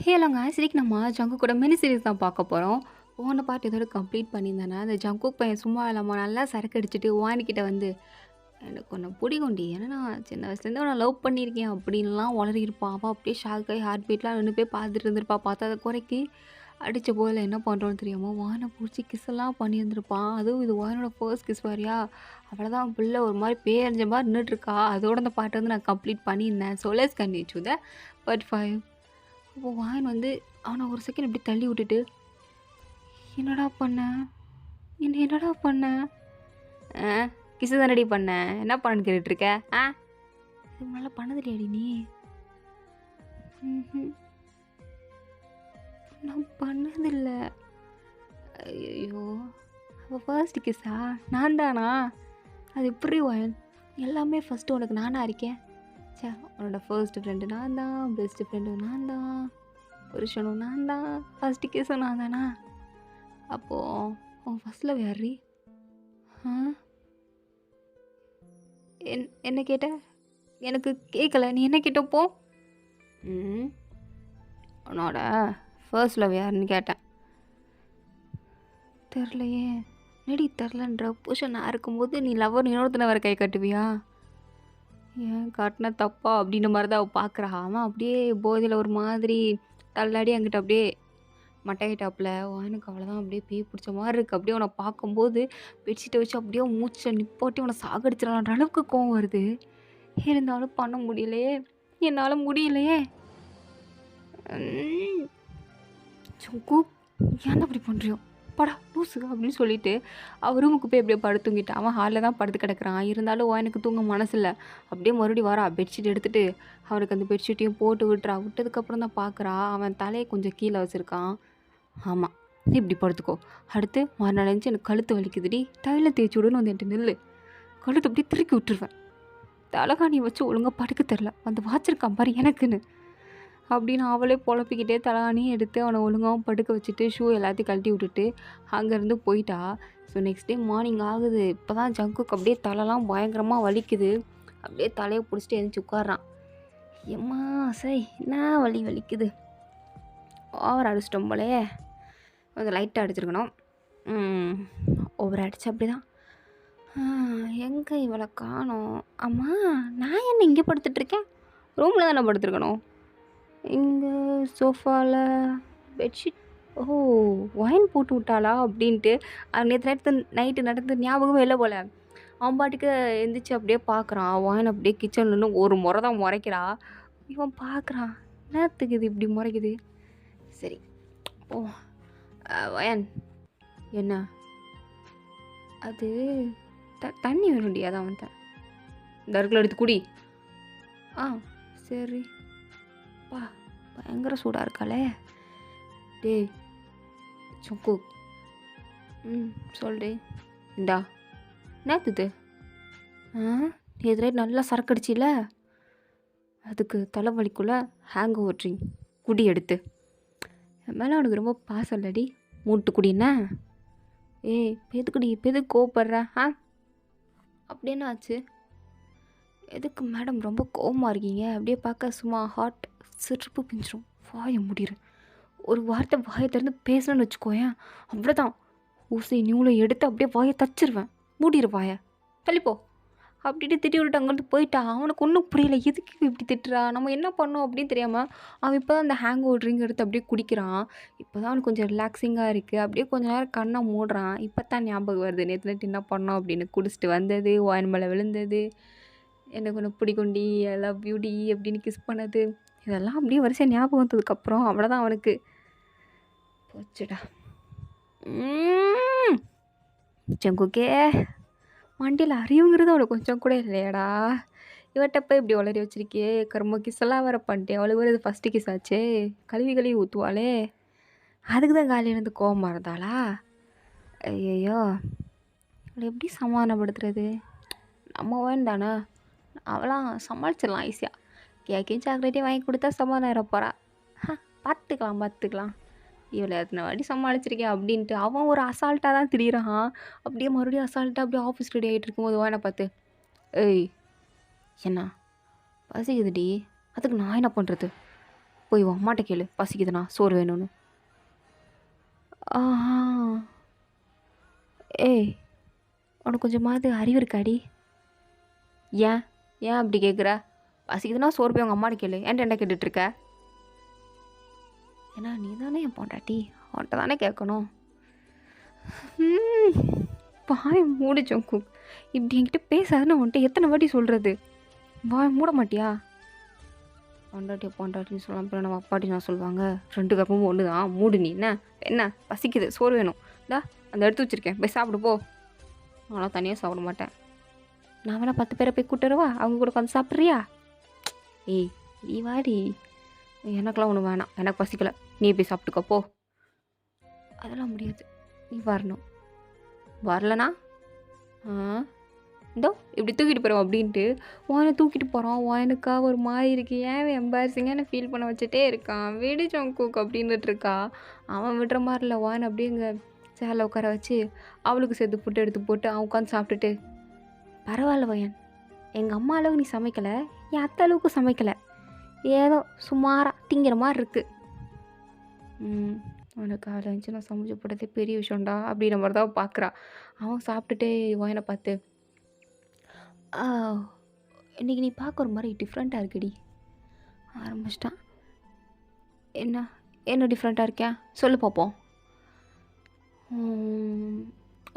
ஹலோங்க. இன்னைக்கு நம்ம ஜங்குக் கூட மினி சீரிஸ் தான் பார்க்க போறோம். போன பார்ட் இதோட கம்ப்ளீட் பண்ணியிருந்தேனா, அந்த ஜங்குக் பையன் சும்மா இல்லாம நல்லா சரக்கு அடிச்சுட்டு வானிக்கிட்ட வந்து, "எனக்கு உன்ன புடிக்கும்டி. ஏன்னா நான் சின்ன வயசுலேருந்து உன்ன லவ் பண்ணியிருக்கேன்." அப்படின்லாம் ஒளறியிருப்பான். அவ அப்படியே ஷாக் ஆகி ஹார்ட் பீட்லாம் நின்னு போய் பார்த்துட்டு இருந்திருப்பா. பத்தாத குறைக்கு அடிச்ச போயில என்ன பண்ணுறோன்னு தெரியாம வான புடிச்சு கிஸ்ஸெல்லாம் பண்ணியிருந்திருப்பான். அதுவும் இது வானோட ஃபர்ஸ்ட் கிஸ் வேறயா. அவ்வளோதான் பிள்ளை ஒரு மாரி பேயறிஞ்ச மாரி நின்னுட்டுருக்கா. அதோட அந்த பார்ட்ட வந்து நான் கம்ப்ளீட் பண்ணியிருந்தேன். So let's continue to the part 5. அப்போ வாயன் வந்து அவனை ஒரு செகண்ட் இப்படி தள்ளி விட்டுட்டு, என்னடா பண்ண? என்னடா பண்ண? ஆ கிசு தானடி பண்ண. என்ன பண்ணன்னு கேட்டுட்டு இருக்க? ஆ இதுக்கு முன்னால பண்ணதில்லையாடி நீ? ம்ஹ்ம். நான் பண்ணதில்ல. ஐயய்யோ! அவ ஃபர்ஸ்ட் கிஸ்ஸா? நான் தானா? அது எப்புட்ரி வாயன்? எல்லாமே ஃபர்ஸ்ட்டு உனக்கு நானா இருக்கேன். ச்சே! உன்னோட ஃபர்ஸ்ட் ஃப்ரெண்டு நான் தான், பெஸ்ட் ஃப்ரெண்டும் நான் தான், புருஷனும் நான் தான், ஃபர்ஸ்ட் கிஸ்ஸும் நான் தானா? அப்போ உன் ஃபர்ஸ்ட் லவ் யார்ரி? ஆ? என்ன கேட்ட? எனக்கு கேட்கல. நீ என்ன கேட்ட இப்போ? ம். உன்னோட ஃபர்ஸ்ட் லவ் யாருன்னு கேட்டேன். தெரிலையே. என்னடி தெரிலன்ற? புருஷன் நான் இருக்கும்போது நீ லவ்வர் இன்னொருத்தனை வேற கை காட்டுவியா? ஏன் காட்டினா தப்பா? அப்படின்ற மாதிரி தான் அவள் பார்க்குறா. அவன் அப்படியே போதையில் ஒரு மாதிரி தள்ளாடி அங்கிட்ட அப்படியே மட்டையிட்டாப்புல. எனக்கு அவ்வளோதான் அப்படியே பேய் பிடிச்ச மாதிரி இருக்குது. அப்படியே அவனை பார்க்கும்போது பெட்ஷீட்டை வச்சு அப்படியே மூச்சை நிப்பாட்டி அவனை சாகடிச்சிடலான்ற அளவுக்கு கோவம் வருது. இருந்தாலும் பண்ண முடியலையே. என்னால் முடியலையே. ஜங்குக் ஏன் அப்படி பண்ணுறியோ? படா லூசு அப்படின்னு சொல்லிட்டு அவன் ரூமுக்கு போய் அப்படியே படுத்து தூங்கிட்டான். அவன் ஹாலில் தான் படுத்து கிடக்குறான். இருந்தாலும் எனக்கு தூங்க மனசில்லை. அப்படியே மறுபடியும் வரா பெட்ஷீட் எடுத்துகிட்டு அவனுக்கு அந்த பெட்ஷீட்டையும் போட்டு விட்டுறா. விட்டதுக்கப்புறம் தான் பார்க்குறா அவன் தலையை கொஞ்சம் கீழே வச்சுருக்கான். ஆமாம், நீ இப்படி படுத்துக்கோ. அடுத்து மறுநாள் எழுந்துச்சு எனக்கு கழுத்து வலிக்குதுடி, தைலம் தேய்ச்சி விடுன்னு வந்து என்கிட்ட நில்லு. கழுத்து அப்படியே திருக்கி விட்டுருவேன். தலகாணியை வச்சு ஒழுங்காக படுக்க தெரில, வந்து வாச்சிருக்கான் பாரு எனக்குன்னு அப்படின்னு அவளே புலப்பிக்கிட்டே தலகாணியும் எடுத்து அவனை ஒழுங்காகவும் படுக்க வச்சுட்டு ஷூ எல்லாத்தையும் கழட்டி விட்டுட்டு அங்கேருந்து போயிட்டா. ஸோ நெக்ஸ்ட் டே மார்னிங் ஆகுது. இப்போ தான் ஜங்குக்கு அப்படியே தலைலாம் பயங்கரமாக வலிக்குது. அப்படியே தலையை பிடிச்சிட்டு எழுந்துச்சி உட்காட்றான். எம்மா சை என்ன வலி வலிக்குது. ஓவர் அடிச்சிட்டோம் போலையே. கொஞ்சம் லைட்டாக அடிச்சிருக்கணும். ஓவர் அடிச்சு அப்படி தான். எங்கே இவளை காணோம்? அம்மா நான் என்ன இங்கே படுத்துட்ருக்கேன்? ரூமில் தானே படுத்துருக்கணும். இங்கே சோஃபாவில் பெட்ஷீட். ஓ ஒயின் போட்டு விட்டாளா அப்படின்ட்டு நேற்று நைட்டு நடந்து ஞாபகமே இல்லை போல். அவன் பாட்டுக்கு எந்திரிச்சு அப்படியே பார்க்குறான். ஒயின் அப்படியே கிச்சன்லன்னு ஒரு முறை தான் முறைக்கிறா. இவன் பார்க்குறான், என்னத்துக்கு இது இப்படி முறைக்குது? சரி ஓ ஒயன் என்ன? அது தண்ணி வேணும்டி, அதான் வந்தேன். இந்த அருகில் எடுத்து குடி. ஆ சரி பா, பயங்கர சூடாக இருக்காளே. டேய் ஜங்குக். சொல்டே. இந்தா என்னத்துது? நேற்று நல்லா சரக்கு அடிச்சில, அதுக்கு தலைவலிக்குள்ள ஹேங் ஓவர் ட்ரிங்க் குடி எடுத்து. என் மேலே அவனுக்கு ரொம்ப பாசம் இல்லடி, மூட்டு குடின்னா. ஏய் எதுக்குடி இப்போ எதுக்கு கோவப்படுற? அப்படி என்ன ஆச்சு? எதுக்கு மேடம் ரொம்ப கோவமாக இருக்கீங்க? அப்படியே பார்க்க சும்மா ஹாட் சிரிப்பு பிஞ்சிரும். வாயை முடிரு. ஒரு வார்த்தை வாயை திறந்து பேசணும்னு வச்சுக்கோயேன், அவ்வளோதான். ஊசி நியூலை எடுத்து அப்படியே வாயை தச்சிருவேன். மூடிரு வாயை, தள்ளிப்போ அப்படின்ட்டு திட்டி விட்டுட்டு அங்கேருந்து போயிட்டான். அவனுக்கு ஒன்றும் புரியல, எதுக்கு இப்படி திட்டுறா, நம்ம என்ன பண்ணோம் அப்படின்னு தெரியாமல் அவன் இப்போ தான் அந்த ஹேங் ஓவர் ட்ரிங்க் எடுத்து அப்படியே குடிக்கிறான். இப்போ தான் அவனுக்கு கொஞ்சம் ரிலாக்ஸிங்காக இருக்குது. அப்படியே கொஞ்சம் நேரம் கண்ணை மூடுறான். இப்போ தான் ஞாபகம் வருது நேற்று நைட்டு என்ன பண்ணோம் அப்படின்னு. குடிச்சிட்டு வந்தது, வாயின் மேலே விழுந்தது, எனக்கு ஒன்று பிடிக்கும்டி, ஐ லவ் யூடி அப்படின்னு கிஸ் பண்ணது, இதெல்லாம் அப்படியே வரிசையாக ஞாபகம் வந்ததுக்கப்புறம் அவ்வளோதான் அவனுக்கு போச்சுடா. ஜங்குக்கே வண்டியில் அறிவுங்கிறது அவனுக்கு கொஞ்சம் கூட இல்லையாடா. இவட்ட போய் இப்படி வளரி வச்சிருக்கியே. கரும கிஸ் எல்லாம் வேற பண்ணிட்டேன். அவளுக்கு வேறு இது ஃபஸ்ட்டு கிஸ் ஆச்சே. கழுவி ஊற்றுவாளே. அதுக்கு தான் காலையில் இருந்து கோவமாக இருந்தாளா? ஐயோ அவளை எப்படி சமாதானப்படுத்துறது? நம்ம வேணும் தானே, அவளாம் சமாளிச்சிடலாம் ஈஸியாக. கேக்கையும் சாக்லேட்டையும் வாங்கி கொடுத்தா சமாதானம் போகிறா. பார்த்துக்கலாம். இவளை எத்தனை வாட்டி சமாளிச்சிருக்கேன் அப்படின்ட்டு அவன் ஒரு அசால்ட்டாக தான் திரியிறான். அப்படியே மறுபடியும் அசால்ட்டாக அப்படியே ஆஃபீஸ் ரெடி ஆகிட்டு இருக்கும்போது வாயனை பார்த்து, ஏய் என்ன பசிக்குதுடி, அதுக்கு நான் என்ன பண்ணுறது? போய் உன் அம்மாட்ட கேளு பசிக்குதுண்ணா சோறு வேணும்னு. ஆஹா. ஏய், உனக்கு கொஞ்சமாவது அறிவு இருக்காடி? ஏன் ஏன் அப்படி கேட்குற? பசிக்குதுன்னா சோறு போய் உங்கள் அம்மாட்ட கேளு. ஏன்ட்ட என்ன கேட்டுட்ருக்க? ஏன்னா நீ தானே என் பொண்டாட்டி, அவன்கிட்ட தானே கேட்கணும். வாயை மூடு ஜங்கு. இப்படி என்கிட்ட பேசாதுன்னு உன்கிட்ட எத்தனை வாட்டி சொல்கிறது? வாயை மூட மாட்டியா? பொண்டாட்டி பொண்டாட்டின்னு சொல்லாமல் அப்புறம் நம்ம அப்பாட்டி நான் சொல்லுவாங்க. 2 கப்பமும் ஒன்று தான். மூடு நீ. என்ன பசிக்குது சோறு வேணும். இந்தா அந்த எடுத்து வச்சுருக்கேன், போய் சாப்பிடு போ. நான்லாம் தனியாக சாப்பிட மாட்டேன். நான் வேணா 10 பேரை போய் கூட்டுறவா? அவங்க கூட உட்காந்து சாப்பிட்றியா? ஏய் நீ வாடி. எனக்கெல்லாம் ஒன்றும் வேணாம், எனக்கு பசிக்கலை. நீ போய் சாப்பிட்டுக்கோ போ. அதெல்லாம் முடியாது, நீ வரணும். வரலனா இந்தோ இப்படி தூக்கிட்டு போகிறோம் அப்படின்ட்டு வானை தூக்கிட்டு போகிறான். வானுக்கா ஒரு மாதிரி இருக்கு. ஏன் எம்பாரசிங்கான ஃபீல் பண்ண வச்சுட்டே இருக்கான். விடு ஜங்குக் அப்படின்னுட்டு இருக்கா. அவன் விடுற மாதிரி இல்லை. வான் அப்படியே இங்கே சேரில் உட்கார வச்சு அவளுக்கு சேர்த்து புட்டு எடுத்து போட்டு அவன் உட்காந்து சாப்பிட்டுட்டு, பரவாயில்ல வயன், எங்கள் அம்மா அளவுக்கு நீ சமைக்கலை, என் அத்தை அளவுக்கு சமைக்கலை, ஏதோ சுமாராக திங்கிற மாதிரி இருக்குது. அவனுக்கு காலையில் இருந்துச்சு நான் சமைச்சு போட்டதே பெரிய விஷயம்டா அப்படின்ற மாதிரி தான் பார்க்குறான். அவன் சாப்பிட்டுட்டே வயனை பார்த்து, இன்றைக்கி நீ பார்க்க ஒரு மாதிரி டிஃப்ரெண்ட்டாக இருக்குடி ஆரம்பிச்சிட்டான். என்ன என்ன டிஃப்ரெண்ட்டாக இருக்கேன் சொல்லு பார்ப்போம்.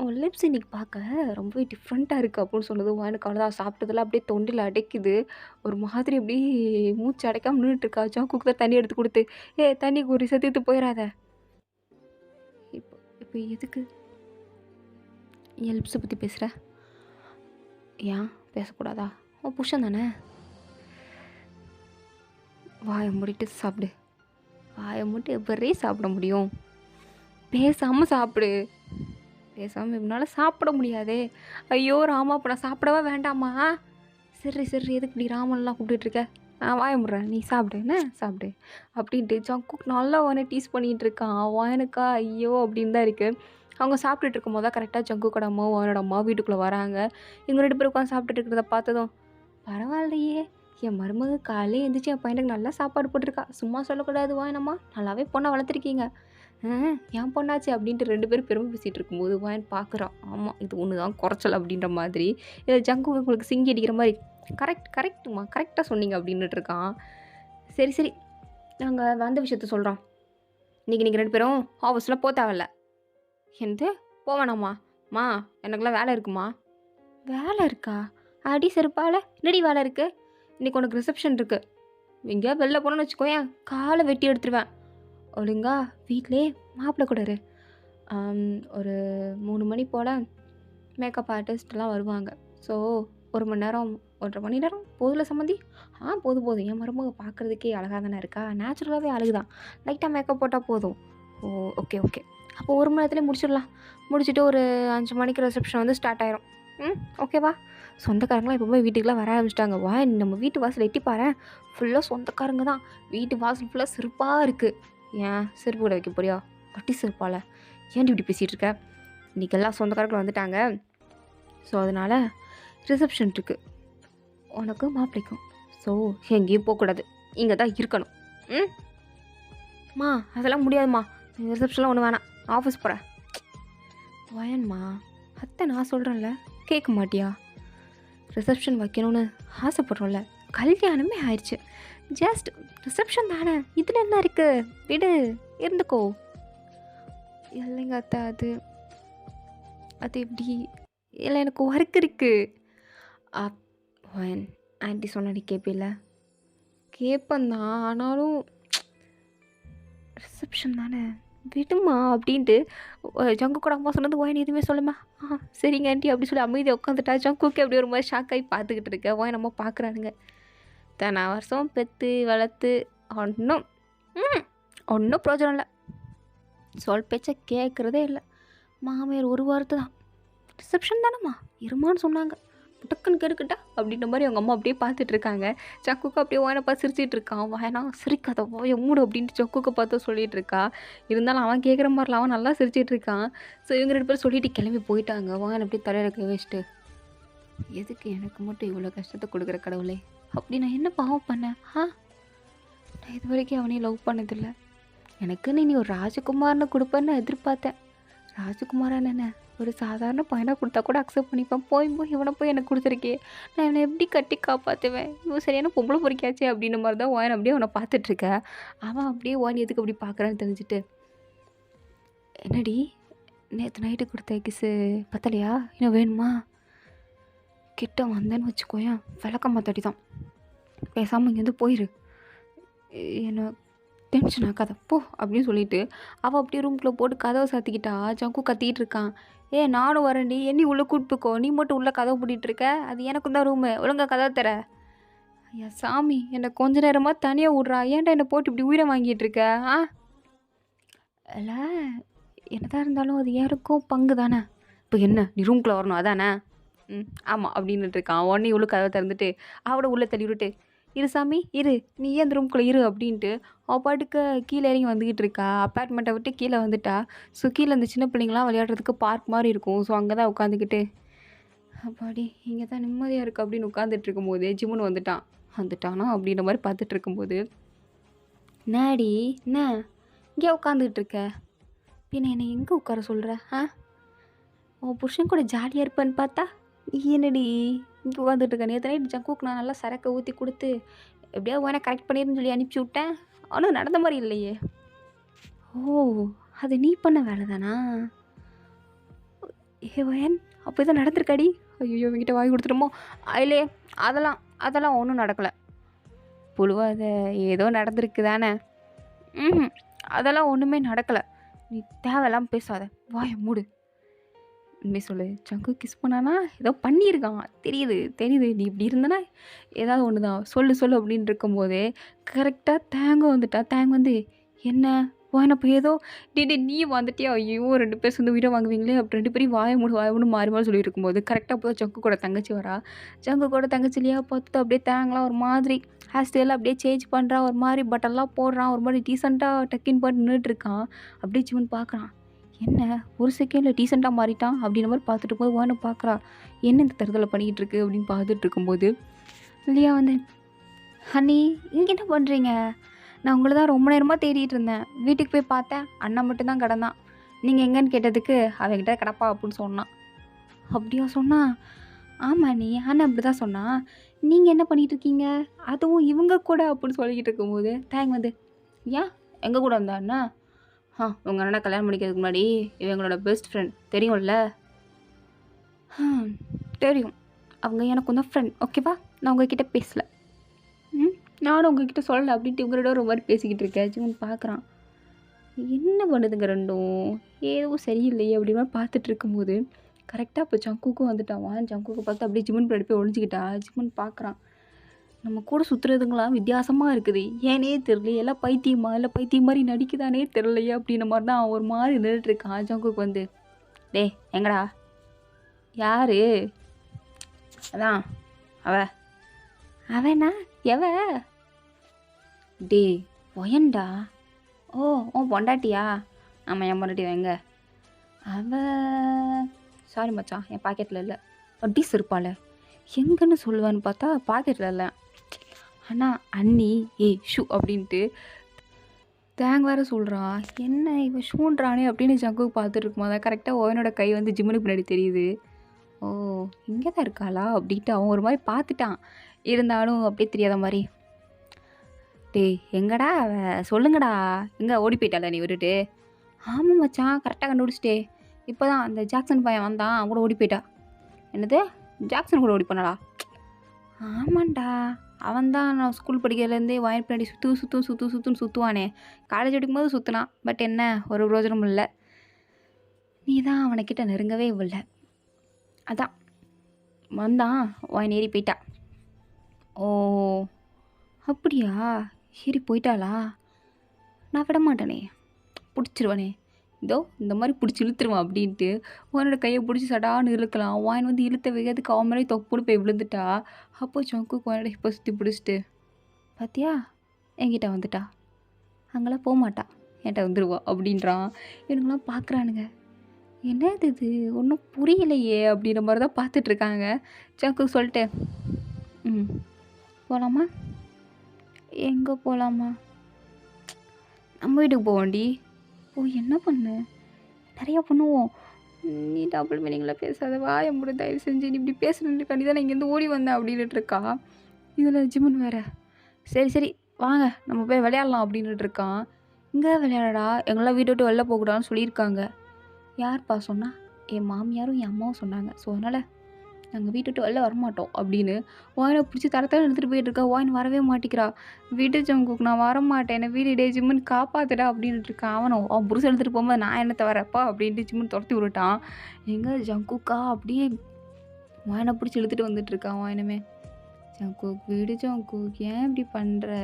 உன் லிப்ஸ் இன்னைக்கு பார்க்க ரொம்பவே டிஃப்ரெண்ட்டாக இருக்குது அப்படின்னு சொன்னது எனக்கு அவ்வளோதான். சாப்பிட்டதில் அப்படியே தொண்டில் அடைக்குது. ஒரு மாதிரி அப்படி மூச்சு அடைக்காமல் நின்றுட்டுருக்கா. ஜங்குக்கு தான் தண்ணி எடுத்து கொடுத்து, தண்ணிக்கு ஒரு சத்தியத்து போயிடாத. இப்போ இப்போ எதுக்கு என் லிப்ஸை பற்றி பேசுகிற? ஏன் பேசக்கூடாதா? உன் புருஷன் தானே. வாயை மூடிட்டு சாப்பிடு. வாயை மூட்டு எப்பறே சாப்பிட முடியும்? பேசாமல் சாப்பிடு. பேசாமல் என்னால் சாப்பிட முடியாதே. ஐயோ ராமா, இப்போ நான் சாப்பிடவா வேண்டாமா? சரி எதுக்கு இப்படி ராமன்லாம் கூப்பிட்டுருக்க? நான் வாய முடுறேன், நீ சாப்பிடு. என்ன சாப்பிடு அப்படின்ட்டு ஜங்குக் நல்லா வானை டீஸ் பண்ணிகிட்டு இருக்கான். வானுக்கா ஐயோ அப்படின்னு தான் இருக்குது. அவங்க சாப்பிட்டுட்டு இருக்கும் போது தான் கரெக்டாக ஜங்குக்கோட அம்மாவும் அவனோட அம்மா வீட்டுக்குள்ளே வராங்க. இவங்க 2 பேரும் உட்காந்து சாப்பிட்டுட்டு இருக்கிறத பார்த்ததும், பரவாயில்லையே, என் மருமக காலையில் எழுந்திரிச்சு என் பையனுக்கு நல்லா சாப்பாடு போட்டிருக்கா. சும்மா சொல்லக்கூடாது வாயனம்மா, நல்லாவே பொண்ணை வளர்த்துருக்கீங்க. என் பொண்ணாச்சு அப்படின்ட்டு 2 பேரும் பெருமை பேசிகிட்டு இருக்கும்போது வாயன் பார்க்குறான். ஆமாம், இது ஒன்று தான் குறைச்சல் அப்படின்ற மாதிரி. இதை ஜங்கு உங்களுக்கு சிங்கி அடிக்கிற மாதிரி, கரெக்டுமா, கரெக்டாக சொன்னீங்க அப்படின்னுட்டு இருக்கான். சரி நாங்கள் வந்த விஷயத்த சொல்கிறோம். இன்றைக்கி நீங்கள் 2 பேரும் ஆஃபீஸில் தேவையில்ல. என்னது போவேணாம்மா? எனக்குலாம் வேலை இருக்குமா? வேலை இருக்கா? அடி செருப்பால் என்னடி வேலை இருக்குது? இன்றைக்கி உனக்கு ரிசப்ஷன் இருக்குது. எங்கேயா வெளில போனோன்னு வச்சுக்கோயேன், காலை வெட்டி எடுத்துருவேன். ஒழுங்கா வீட்டிலே மாப்பிள்ளை கூட இரு. ஒரு 3 மணி போல் மேக்கப் ஆர்டிஸ்ட்லாம் வருவாங்க. ஸோ 1 மணி நேரம் 1.5 மணி நேரம் போதில் சம்மந்தி? போதும். என் மருமக பார்க்குறதுக்கே அழகாக தானே இருக்கா. நேச்சுரலாகவே அழகு தான். லைட்டாக மேக்கப் போட்டால் போதும். ஓகே அப்போ 1 மணி நேரத்துலேயே முடிச்சிடலாம். முடிச்சுட்டு ஒரு 5 மணிக்கு ரிசப்ஷன் வந்து ஸ்டார்ட் ஆயிரும். ஓகேவா? சொந்தக்காரங்களாம் எப்போவுமே வீட்டுக்குலாம் வர ஆரம்பிச்சிட்டாங்க. நம்ம வீட்டு வாசல் எட்டி பாரு, ஃபுல்லாக சொந்தக்காரங்க தான். வீட்டு வாசல் ஃபுல்லாக செருப்பாக இருக்குது. ஏன் செருப்பு கூட வைக்க போறியா? கட்டி செருப்பால் ஏன்டி இப்படி பேசிகிட்டு இருக்க? இன்றைக்கி எல்லாம் சொந்தக்காரர்கள் வந்துட்டாங்க. ஸோ அதனால் ரிசப்ஷன் இருக்குது. உனக்கு மாப்பிளைக்கும். ஸோ எங்கேயும் போகக்கூடாது, இங்கே தான் இருக்கணும். அதெல்லாம் முடியாதும்மா. ரிசப்ஷன்லாம் ஒன்று வேணாம், ஆஃபீஸ் போகிறேன். வயன்மா, அத்தை நான் சொல்கிறேன்ல, கேட்க மாட்டியா? ரிசப்ஷன் வைக்கணும்னு ஆசைப்படுறோம்ல, கல்யாணமே ஆயிடுச்சு. ஜஸ்ட் ரிசப்ஷன் தானே, இதில் என்ன இருக்குது? விடு, இருந்துக்கோ. இல்லைங்க அத்தை, அது எப்படி இல்லை, எனக்கு ஒர்க் இருக்குது. ஆன்ட்டி சொன்னாடி கேட்பில்ல? கேட்பந்தான், ஆனாலும் ரிசப்ஷன் தானே, விடுமா அப்படின்ட்டு ஜங்கு கூட அம்மா சொன்னது வாயின் எதுவுமே சொல்லுமா. சரிங்க ஆண்டி அப்படி சொல்லி அமைதியாக உட்காந்துட்டா. ஜங்குக்கு அப்படி ஒரு மாதிரி ஷாக்காகி பார்த்துக்கிட்டு இருக்கேன். வாய் நம்ம பார்க்குறானுங்க. இத்தனை வருஷம் பெற்று வளர்த்து ஒன்றும் பிரோஜனம் இல்லை. சொல் பேச்சை கேட்குறதே இல்லை. மாமியார் ஒரு வாரத்து தான். ரிசப்ஷன் தானேம்மா, இருமான்னு சொன்னாங்க. புட்டக்குன்னு கெடுக்கிட்டா அப்படின்ற மாதிரி அவங்க அம்மா அப்படியே பார்த்துட்டு இருக்காங்க. ஜங்குக்கு அப்படியே வாயனை பார்த்து சிரிச்சிட்டு இருக்கான். வாயனா சிரிக்காத, வாய மூடு அப்படின்ட்டு ஜங்குக்கு பார்த்து சொல்லிட்டு இருக்கா. இருந்தாலும் அவன் கேட்குற மாதிரிலாம் அவன் நல்லா சிரிச்சிட்டு இருக்கான். ஸோ இவங்க 2 பேரும் சொல்லிட்டு கிளம்பி போயிட்டாங்க. வாயனை அப்படியே தலையில் கை வச்சுட்டு, எதுக்கு எனக்கு மட்டும் இவ்வளோ கஷ்டத்தை கொடுக்குற கடவுளே? அப்படி நான் என்ன பாவம் பண்ணேன்? நான் நான் இது வரைக்கும் அவனையும் லவ் பண்ணதில்லை. எனக்குன்னு நீ ஒரு ராஜகுமாரனை கொடுப்பேன்னு எதிர்பார்த்தேன். ராஜகுமாரன் என்ன ஒரு சாதாரண பையனை கொடுத்தா கூட அக்செப்ட் பண்ணிப்பேன். போய் இவனை போய் எனக்கு கொடுத்துருக்கே, நான் இவனை எப்படி கட்டி காப்பாற்றுவேன்? இவன் சரியான பொம்பளை பொறிக்காச்சே அப்படின்ற மாதிரி தான் ஓயன் அப்படியே அவனை பார்த்துட்ருக்க. அவன் அப்படியே ஓயன் எதுக்கு அப்படி பார்க்குறான்னு தெரிஞ்சுட்டு, என்னடி நேற்று நைட்டு கொடுத்த கிஸ்ஸு பத்தலையா, இன்னும் வேணுமா? கிட்ட வந்தேன்னு வச்சுக்கோயேன் விளக்கம்மா தட்டி தான். பேசாமல் இங்கேருந்து போயிரு, என்னை டென்ஷன் ஆக்காத போ அப்படின்னு சொல்லிட்டு அவள் அப்படியே ரூம்குள்ளே போட்டு கதவை சாத்திக்கிட்டா. ஜங்கு கத்திக்கிட்டு இருக்கான். நானும் வரேன்டி, என்னி உள்ளே கூப்பிட்டுக்கோ, நீ மட்டும் உள்ளே கதவை பூட்டிகிட்டு இருக்க, அது எனக்கும் தான் ரூமு, ஒழுங்கா கதவை தர. ஐயா சாமி, என்னை கொஞ்ச நேரமாக தனியாக விட்றா, ஏன்டா என்னை போட்டு இப்படி உயிரை வாங்கிட்டு இருக்க? இல்லை என்னதான் இருந்தாலும் அது யாருக்கும் பங்கு தானே. இப்போ என்ன நீ ரூம்குள்ளே வரணும் அதானே? ஆமாம் அப்படின்னுட்டு இருக்கான். உடனே இவ்வளோ கதவை திறந்துட்டு அவட உள்ளே தள்ளி விட்டுட்டு, இரு சாமி இரு, நீ ஏன் அந்த ரூம்குள்ளே இரு அப்படின்ட்டு அவள் பாட்டுக்கு கீழே இறங்கி வந்துக்கிட்டு இருக்கா. அப்பார்ட்மெண்ட்டை விட்டு கீழே வந்துட்டா. ஸோ கீழே அந்த சின்ன பிள்ளைங்களாம் விளையாடுறதுக்கு பார்க் மாதிரி இருக்கும். ஸோ அங்கே தான் உட்காந்துக்கிட்டு அப்பாடி இங்கே தான் நிம்மதியாக இருக்குது அப்படின்னு உட்காந்துட்டு இருக்கும்போது ஜிம்முன்னு வந்துட்டானா அப்படின்ற மாதிரி பார்த்துட்டு இருக்கும்போது, நாடி என்ன இங்கே உட்காந்துக்கிட்டு இருக்க, பின்ன என்னை எங்கே உட்கார சொல்கிற? உன் புருஷன் கூட ஜாலியாக இருப்பேன்னு பார்த்தா என்னடி இங்கே உட்காந்துட்டு இருக்க? நேற்று நைட் ஜங்குக்கு நான் நல்லா சரக்கை ஊற்றி கொடுத்து எப்படியாவது வேணா கரெக்ட் பண்ணிடுன்னு சொல்லி அனுப்பிச்சி விட்டேன். அவனும் நடந்த மாதிரி இல்லையே. ஓ, அது நீ பண்ண வேலை தானா? வயன் அப்போ இதான் நடந்திருக்காடி. ஐயோ இவங்கிட்ட வாங்கி கொடுத்துட்டோமோ? இல்லையே, அதெல்லாம் ஒன்றும் நடக்கலை. புழுவாத, ஏதோ நடந்திருக்கு தானே. அதெல்லாம் ஒன்றுமே நடக்கலை. நீ தேவையில்லாமல் பேசாத, வாயை மூடு. உண்மை சொல்லு, ஜங்கு கிஸ் பண்ணானா ஏதோ பண்ணியிருக்கான், தெரியுது. நீ இப்படி இருந்தனா ஏதாவது ஒன்று தான், சொல்லு அப்படின்னு இருக்கும்போதே கரெக்டாக தேங்க வந்து என்ன வானப்போ ஏதோ நீ வந்துட்டியா, ஐயோ 2 பேர் சேர்ந்து உயிரை வாங்குவீங்களே அப்படி 2 பேரும் வாயை மூணு மாறி சொல்லி இருக்கும்போது கரெக்டாக அப்போ தான் ஜங்கு கூட தங்கச்சி வரா. ஜங்கு கூட தங்கச்சி இல்லையா பார்த்து அப்படியே தேங்கலாம் ஒரு மாதிரி ஹேர் ஸ்டைலாம் அப்படியே சேஞ்ச் பண்ணுறான், ஒரு மாதிரி பட்டெல்லாம் போடுறான், ஒரு மாதிரி டீசெண்டாக டக்கின் போட்டு நின்றுட்டுருக்கான். அப்படியே சிவன் பார்க்குறான், என்ன ஒரு செகண்டில் டீசெண்டாக மாறிட்டான் அப்படின்ற மாதிரி பார்த்துட்டு போது வான்னு பார்க்குறா. என்ன இந்த தருதலை பண்ணிக்கிட்டு இருக்கு அப்படின்னு பார்த்துட்டு இருக்கும்போது இல்லையா வந்து, ஹனி இங்கே என்ன பண்ணுறீங்க? நான் உங்களை தான் ரொம்ப நேரமாக தேடிட்டு இருந்தேன். வீட்டுக்கு போய் பார்த்தேன், அண்ணன் மட்டும்தான் கிடந்தான். நீங்கள் எங்கன்னு கேட்டதுக்கு அவன்கிட்ட கிடப்பா அப்படின்னு சொன்னான். அப்படியா சொன்னா? ஆமாம் நீ அண்ணன் அப்படி தான் சொன்னான். நீங்கள் என்ன பண்ணிகிட்டு இருக்கீங்க, அதுவும் இவங்க கூட அப்படின்னு சொல்லிக்கிட்டு இருக்கும்போது தேங்க வந்து, ஏன் எங்கள் கூட வந்தா அண்ணா? உங்கள் அண்ணனை கல்யாணம் பண்ணிக்கிறதுக்கு முன்னாடி இவங்களோட பெஸ்ட் ஃப்ரெண்ட் தெரியும்ல? தெரியும், அவங்க எனக்கும் தான் ஃப்ரெண்ட், ஓகேவா? நான் உங்ககிட்ட பேசலை, நானும் உங்ககிட்ட சொல்லலை அப்படின்ட்டு இவங்களோட ஒரு மாதிரி பேசிக்கிட்டு இருக்கேன். ஜிவன் பார்க்குறான், என்ன பண்ணுதுங்க ரெண்டும், ஏதோ சரியில்லையே அப்படின்னு பார்த்துட்டு இருக்கும்போது கரெக்டாக இப்போ ஜங்குக்கும் வந்துட்டான். ஜங்குக்கு பார்த்து அப்படியே ஜிமன் பின்னாடி போய் ஒழிஞ்சிக்கிட்டா. ஜிமன் பார்க்குறான், நம்ம கூட சுற்றுறதுங்களாம் வித்தியாசமாக இருக்குது, ஏனே தெரியல, எல்லாம் பைத்தியமா இல்லை பைத்தியம் மாதிரி நடிக்குதானே தெரியலையே அப்படின்ற மாதிரி தான் ஒரு மாதிரி நின்றுட்டுருக்கான். ஜங்குக்கு வந்து, டே எங்கடா? யார்? அதான் அவனா எவ? டே ஒயன்டா. ஓ உன் பொண்டாட்டியா? ஆமாம் என் பொண்டாட்டி எங்க? சாரி மச்சான், என் பாக்கெட்டில் இல்லை. டீஸ் இருப்பாள், எங்கன்னு சொல்லுவேன்னு பார்த்தா பாக்கெட்டில் இல்லை. ஆனால் அண்ணி ஷூ அப்படின்ட்டு தேங்க வேறு சொல்கிறான். என்ன இவன் ஷூன்றானே அப்படின்னு ஜங்குக்கு பார்த்துட்டு இருக்கும்போது கரெக்டாக ஓயனோட கை வந்து ஜிம்முக்கு பின்னாடி தெரியுது. ஓ இங்கே தான் இருக்காளா அப்படின்ட்டு அவன் ஒரு மாதிரி பார்த்துட்டான். இருந்தாலும் அப்படியே தெரியாத மாதிரி, டேய் எங்கடா அவ சொல்லுங்கடா, எங்கே ஓடி போயிட்டால நீ விட்டுட்டு? ஆமாம் மச்சான் கரெக்டாக கண்டுபிடிச்சிட்டே, இப்போ தான் அந்த ஜாக்சன் பையன் வந்தான், அவன் கூட ஓடி போயிட்டா. என்னது ஜாக்சன் கூட ஓடி போனாளா? ஆமாண்டா, அவன் தான் நான் ஸ்கூல் படிக்கிறதுலேருந்தே வாயின் பின்னாடி சுற்றுன்னு சுற்றுவானே. காலேஜ் படிக்கும்போது சுற்றினான், பட் என்ன ஒரு பிரோஜனமும் இல்லை. நீ தான் அவனைக்கிட்ட நெருங்கவே இல்லை, அதான் வந்தான் வாயின் ஏறி போயிட்டா. ஓ அப்படியா, சரி போயிட்டாளா? நான் விட மாட்டேனே, பிடிச்சிருவானே, இதோ இந்த மாதிரி பிடிச்சி இழுத்துருவான் அப்படின்ட்டு உன்னோட கையை பிடிச்சி சடான்னு இழுக்கலாம். வாயின் வந்து இழுத்த வேகத்துக்கு அவன் மேலே தொப்புன்னு போய் விழுந்துட்டா. அப்போ ஜங்கு உன்னோட இப்போ சுற்றி பிடிச்சிட்டு, பார்த்தியா என்கிட்ட வந்துட்டா, அங்கெல்லாம் போக மாட்டா, என்கிட்ட வந்துடுவா அப்படின்றான். இவனுங்களாம் பார்க்குறானுங்க, என்னது இது ஒன்றும் புரியலையே அப்படின்ற மாதிரி தான் பார்த்துட்ருக்காங்க. ஜங்கு சொல்லிட்டு, போகலாமா? எங்கே போகலாமா? நம்ம வீட்டுக்கு போவோண்டி. ஓ என்ன பண்ணு? நிறையா பண்ணுவோம். நீ டபுள் மீனிங்கில் பேசாத, வாய மூடு தயவு செஞ்சு. நீ இப்படி பேசுறதுக்காண்டி தான் நான் இங்கேருந்து ஓடி வந்தேன் அப்படின்னுட்டு இருக்கா. இதில் ஜிம்முன்னு வேற. சரி சரி வாங்க நம்ம போய் விளையாடலாம் அப்படின்னுட்டு இருக்கான். இங்கே விளையாடடா, எங்களாம் வீட்டை விட்டு வெளில போகக்கூடாதுன்னு சொல்லியிருக்காங்க. யார்ப்பா சொன்னா? என் மாமியாரும் என் அம்மாவும் சொன்னாங்க. ஸோ அதனால் நாங்கள் வீட்டை விட்டு வெளில வரமாட்டோம் அப்படின்னு வாயினை பிடிச்சி தரத்தாலும் எடுத்துகிட்டு போயிட்டு இருக்கா. வாயின் வரவே மாட்டிக்கிறா. வீட்டு ஜங்குக்கு நான் வரமாட்டேன், என்னை வீடு டே ஜிம்முன்னு காப்பாத்துடா அப்படின்ட்டு இருக்கான். அவன் புருஷன் எடுத்துகிட்டு போகும்போது நான் என்னத்தை வரப்பா அப்படின்ட்டு ஜிம்முன்னு துரத்தி விட்டுட்டான். எங்கே ஜங்குக்கா அப்படியே வாயினை பிடிச்சி இழுத்துட்டு வந்துட்டு இருக்கான். வாயினுமே ஜங்குக் வீடு ஜங்குக், ஏன் இப்படி பண்ணுற?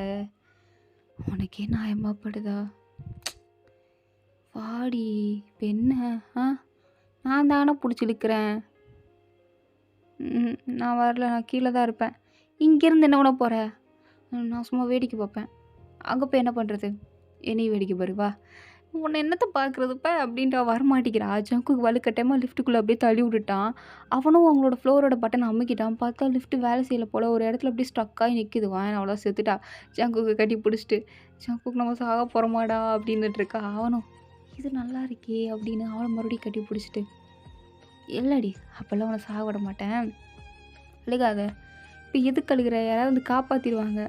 உனக்கே நியாயமாப்படுதா? வாடி இப்போ என்ன? நான் தானே பிடிச்சி இழுக்கிறேன். நான் வரல, நான் கீழே தான் இருப்பேன். இங்கேருந்து என்ன பண்ண போகிற? நான் சும்மா வேடிக்கை பார்ப்பேன். அங்கே போய் என்ன பண்ணுறது? என்னையும் வேடிக்கை பாரு, வா. உன்னை என்னத்தை பார்க்குறதுப்ப அப்படின்ட்டு வரமாட்டேங்கிறா. ஜங்குக்கு வலுக்கட்டாயமாக லிஃப்ட்டுக்குள்ளே அப்படியே தள்ளி விட்டுட்டான். அவனும் அவங்களோட ஃப்ளோரோட பட்டனை அமுக்கிட்டான். பார்த்தா லிஃப்ட்டு வேலை செய்யலை போல். ஒரு இடத்துல அப்படியே ஸ்ட்ரக்காகி நிற்கிது. வாயன் அவ்வளோ செத்துட்டா. ஜங்குக்கு கட்டி பிடிச்சிட்டு, ஜங்குக்கு நம்ம சாக போகிறோமாடா அப்படின்னுட்டு இருக்கா. அவனும் இது நல்லா இருக்கே அப்படின்னு அவளை மறுபடியும் கட்டி பிடிச்சிட்டு, இல்லடி அப்போல்லாம் அவனை சாக விட மாட்டேன், அழுகாத. இப்போ எதுக்கு அழுகிற? யாராவது வந்து காப்பாற்றிடுவாங்க.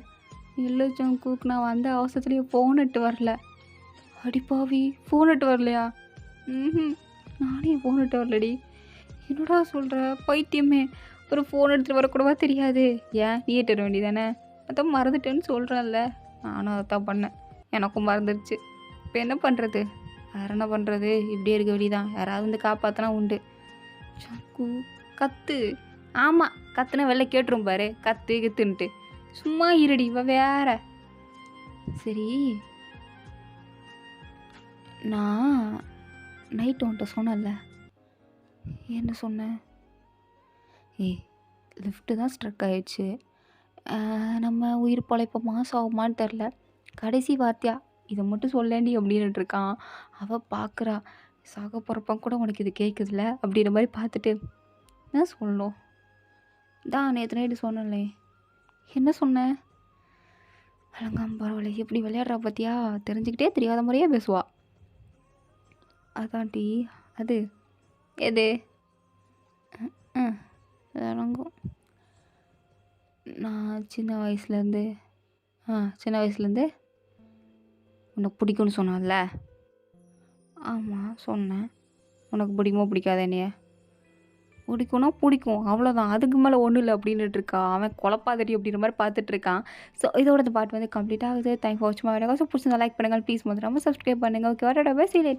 இல்லை ஜங்குக்கு, நான் வந்த அவசரத்துலேயே ஃபோன் எட்டு வரல. அடிப்பாவி, ஃபோன் எட்டு வரலையா? நானே ஃபோன் எட்டு வரலடி. என்னடா சொல்கிற பைத்தியமே? ஒரு ஃபோன் எடுத்துகிட்டு வரக்கூடவா தெரியாது? ஏன் நீ எட்டு வர வேண்டியதானே? அதான் மறந்துட்டேன்னு சொல்கிறேன்ல. நானும் அதான் பண்ணேன், எனக்கும் மறந்துடுச்சு. இப்போ என்ன பண்ணுறது? வேறு என்ன பண்ணுறது? இப்படியே இருக்க வேண்டியதான். யாராவது வந்து காப்பாற்றினா உண்டு. ஜங்கு கத்து. ஆமாம், கத்துனா வெளில கேட்டுரும் பாரு, கத்து கத்துன்ட்டு. சும்மா இருடி, இவ வேற. சரி, நான் நைட்டு உன்கிட்ட சொன்னேன்ல. என்ன சொன்னேன்? லிஃப்ட்டு தான் ஸ்ட்ரக் ஆகிடுச்சு, நம்ம உயிர் பொழைப்போமா சாகுமான்னு தெரில. கடைசி வார்த்தையா இதை மட்டும் சொல்லேண்டி அப்படின்ட்டு இருக்கான். அவள் பார்க்குறா. சாக போகிறப்ப கூட உனக்கு இது கேட்குதுல அப்படின்ற மாதிரி பார்த்துட்டு, என்ன சொல்லணும்? தான் நேற்று நைட்டு சொன்னேன்லே. என்ன சொன்னேன்? வழங்காம பரவாயில்ல, எப்படி விளையாடுறா பார்த்தியா? தெரிஞ்சுக்கிட்டே தெரியாத மாதிரியே பேசுவா. அதான் டி. அது எது? விளங்கும். நான் சின்ன வயசுலேருந்து உனக்கு பிடிக்கும்னு சொன்னான்ல. ஆமாம் சொன்னேன். உனக்கு பிடிக்குமோ பிடிக்காத? என்னைய பிடிக்கும்னா பிடிக்கும், அவ்வளோதான். அதுக்கு மேலே ஒன்றும் இல்லை அப்படின்ட்டு இருக்கா. அவன் குழப்பாதடி அப்படின்ற மாதிரி பார்த்துட்டு இருக்கான். ஸோ இதோட இந்த பாட்டு வந்து கம்ப்ளீட் ஆகுது. தேங்க் ஃபார் வாட்சிங் மை வீடியோ. ஸோ பிடிச்சிருந்தா லைக் பண்ணுங்கள், ப்ளீஸ். முதல்ல சப்ஸ்கிரைப் பண்ணுங்கள். ஓகே, வரடா பை. See later.